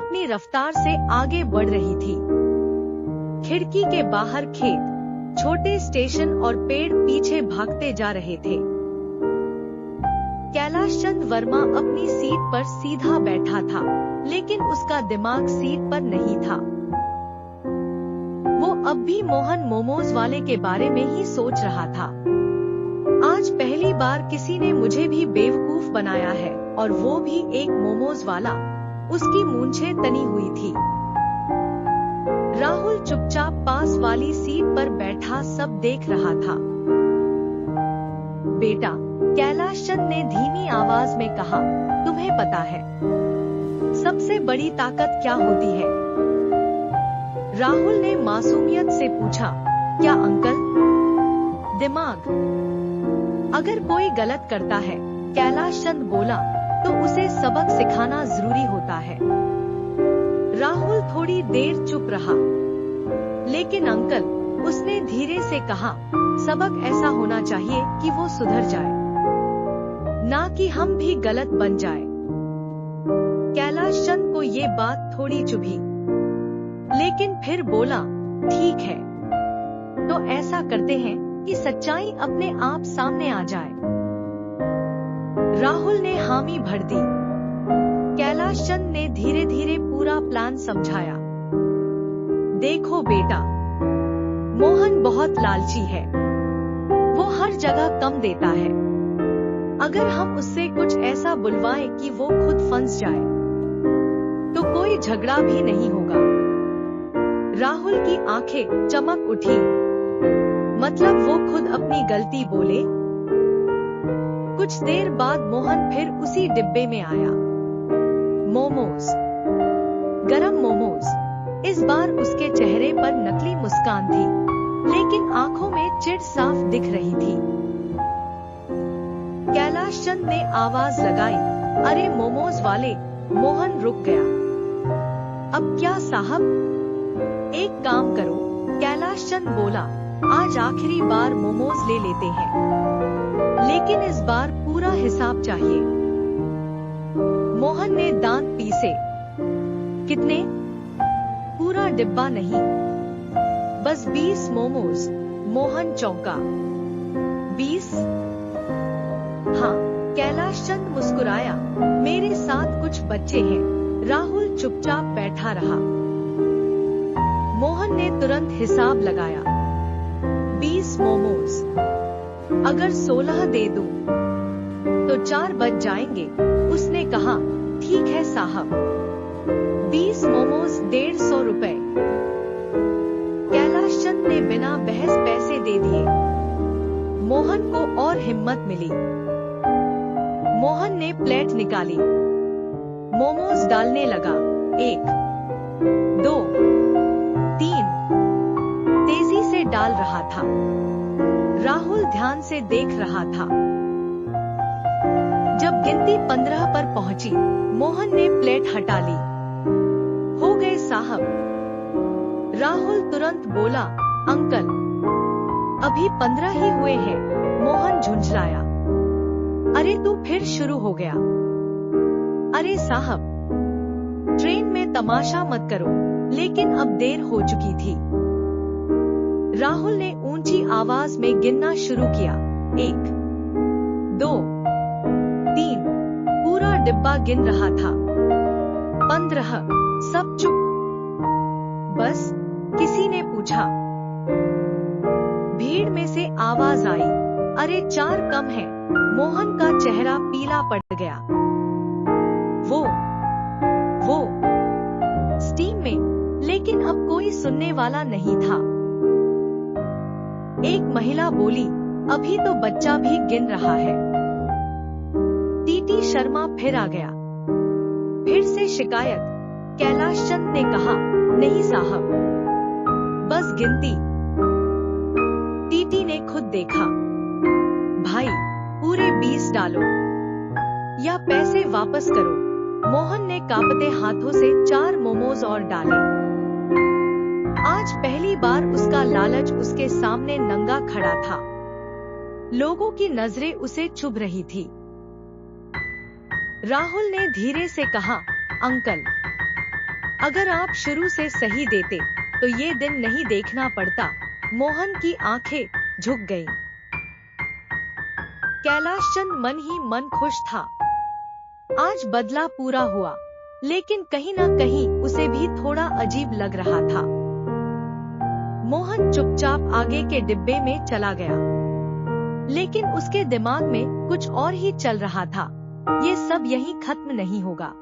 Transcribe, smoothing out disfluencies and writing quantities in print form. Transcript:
अपनी रफ्तार से आगे बढ़ रही थी। खिड़की के बाहर खेत, छोटे स्टेशन और पेड़ पीछे भागते जा रहे थे। कैलाश चंद वर्मा अपनी सीट पर सीधा बैठा था, लेकिन उसका दिमाग सीट पर नहीं था। वो अब भी मोहन मोमोज वाले के बारे में ही सोच रहा था। आज पहली बार किसी ने मुझे भी बेवकूफ बनाया है, और वो भी एक मोमोज वाला। उसकी मूंछें तनी हुई थी। राहुल चुपचाप पास वाली सीट पर बैठा सब देख रहा था। बेटा, कैलाश चंद ने धीमी आवाज में कहा, तुम्हें पता है सबसे बड़ी ताकत क्या होती है? राहुल ने मासूमियत से पूछा, क्या अंकल? दिमाग। अगर कोई गलत करता है, कैलाश चंद बोला, तो उसे सबक सिखाना जरूरी होता है। राहुल थोड़ी देर चुप रहा। लेकिन अंकल, उसने धीरे से कहा, सबक ऐसा होना चाहिए कि वो सुधर जाए, ना कि हम भी गलत बन जाए। कैलाश चंद को ये बात थोड़ी चुभी, लेकिन फिर बोला, ठीक है, तो ऐसा करते हैं कि सच्चाई अपने आप सामने आ जाए। राहुल ने हामी भर दी। कैलाश चंद ने धीरे धीरे पूरा प्लान समझाया। देखो बेटा, मोहन बहुत लालची है। वो हर जगह कम देता है। अगर हम उससे कुछ ऐसा बुलवाएं कि वो खुद फंस जाए, तो कोई झगड़ा भी नहीं होगा। राहुल की आंखें चमक उठी। मतलब वो खुद अपनी गलती बोले? कुछ देर बाद मोहन फिर उसी डिब्बे में आया। मोमोज, गरम मोमोज। इस बार उसके चेहरे पर नकली मुस्कान थी, लेकिन आंखों में चिढ़ साफ दिख रही थी। कैलाश चंद ने आवाज लगाई, अरे मोमोज वाले। मोहन रुक गया। अब क्या साहब? एक काम करो, कैलाश चंद बोला, आज आखिरी बार मोमोज ले लेते हैं, लेकिन इस बार पूरा हिसाब चाहिए। मोहन ने दांत पीसे। कितने? पूरा डिब्बा नहीं, बस 20 मोमोज। मोहन चौंका। 20? हाँ, कैलाश चंद मुस्कुराया, मेरे साथ कुछ बच्चे हैं। राहुल चुपचाप बैठा रहा। मोहन ने तुरंत हिसाब लगाया। 20 मोमोज, अगर 16 दे दूं, तो 4 बच जाएंगे। उसने कहा, ठीक है साहब। 20 मोमोज 150 रुपए। कैलाश चंद ने बिना बहस पैसे दे दिए। मोहन को और हिम्मत मिली। मोहन ने प्लेट निकाली, मोमोज डालने लगा। 1, 2, 3, तेजी से डाल रहा था। राहुल ध्यान से देख रहा था। जब गिनती 15 पर पहुंची, मोहन ने प्लेट हटा ली। हो गए साहब। राहुल तुरंत बोला, अंकल, अभी 15 ही हुए हैं। मोहन झुंझलाया। अरे तू फिर शुरू हो गया। अरे साहब, ट्रेन में तमाशा मत करो। लेकिन अब देर हो चुकी थी। राहुल ने ऊंची आवाज में गिनना शुरू किया। 1, 2, 3, पूरा डिब्बा गिन रहा था। 15, सब चुप। बस, किसी ने पूछा। भीड़ में से आवाज आई, अरे 4 कम है। मोहन का चेहरा पीला पड़ गया। वो स्टीम में, लेकिन अब कोई सुनने वाला नहीं था। एक महिला बोली, अभी तो बच्चा भी गिन रहा है। टीटी शर्मा फिर आ गया। फिर से शिकायत। कैलाश चंद ने कहा, नहीं साहब, बस गिनती। टीटी ने खुद देखा। भाई, पूरे 20 डालो या पैसे वापस करो। मोहन ने कांपते हाथों से 4 मोमोज और डाले। आज पहली बार उसका लालच उसके सामने नंगा खड़ा था। लोगों की नजरें उसे चुभ रही थी। राहुल ने धीरे से कहा, अंकल, अगर आप शुरू से सही देते तो ये दिन नहीं देखना पड़ता। मोहन की आंखें झुक गईं। कैलाश चंद मन ही मन खुश था। आज बदला पूरा हुआ, लेकिन कहीं ना कहीं उसे भी थोड़ा अजीब लग रहा था। मोहन चुपचाप आगे के डिब्बे में चला गया, लेकिन उसके दिमाग में कुछ और ही चल रहा था। ये सब यहीं खत्म नहीं होगा।